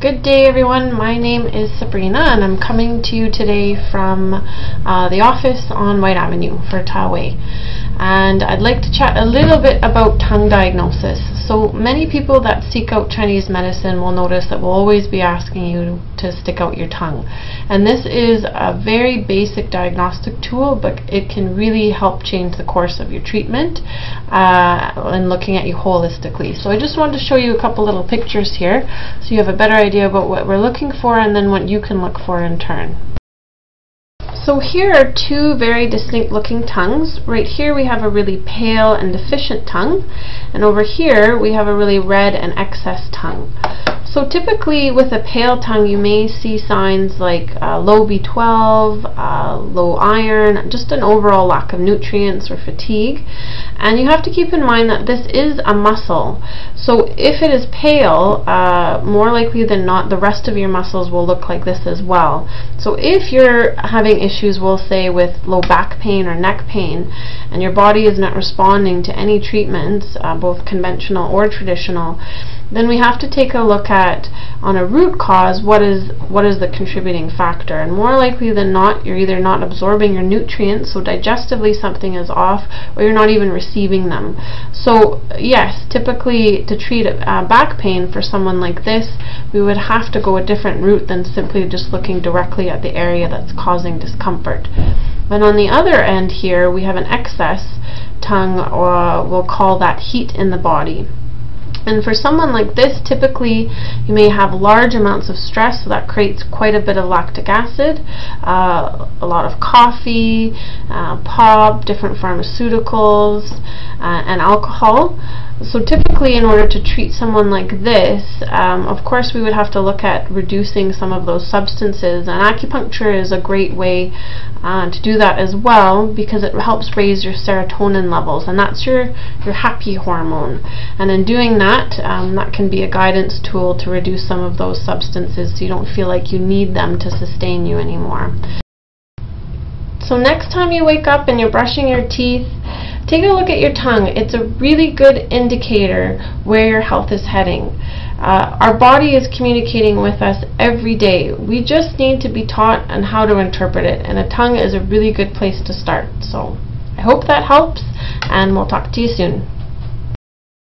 Good day everyone, my name is Sabrina and I'm coming to you today from the office on White Avenue for Taway. And I'd like to chat a little bit about tongue diagnosis. So many people that seek out Chinese medicine will notice that we'll always be asking you to stick out your tongue. And this is a very basic diagnostic tool, but it can really help change the course of your treatment and looking at you holistically. So I just wanted to show you a couple little pictures here so you have a better idea about what we're looking for and then what you can look for in turn. So here are two very distinct looking tongues. Right here we have a really pale and deficient tongue, and over here we have a really red and excess tongue. So typically with a pale tongue you may see signs like low B12, low iron, just an overall lack of nutrients or fatigue. And you have to keep in mind that this is a muscle. So if it is pale, more likely than not the rest of your muscles will look like this as well. So if you're having issues, we'll say, with low back pain or neck pain, and your body is not responding to any treatments, both conventional or traditional, then we have to take a look at, on a root cause, what is the contributing factor. And more likely than not, you're either not absorbing your nutrients, so digestively something is off, or you're not even receiving them. So yes, typically to treat back pain for someone like this, we would have to go a different route than simply just looking directly at the area that's causing discomfort. But on the other end here, we have an excess tongue, or we'll call that heat in the body. And for someone like this, typically you may have large amounts of stress, so that creates quite a bit of lactic acid, a lot of coffee, pop, different pharmaceuticals, and alcohol. So typically, in order to treat someone like this, of course we would have to look at reducing some of those substances, and acupuncture is a great way to do that as well, because it helps raise your serotonin levels, and that's your happy hormone. And in doing that, that can be a guidance tool to reduce some of those substances so you don't feel like you need them to sustain you anymore. So next time you wake up and you're brushing your teeth, take a look at your tongue. It's a really good indicator where your health is heading. Our body is communicating with us every day. We just need to be taught on how to interpret it, and a tongue is a really good place to start. So I hope that helps, and we'll talk to you soon.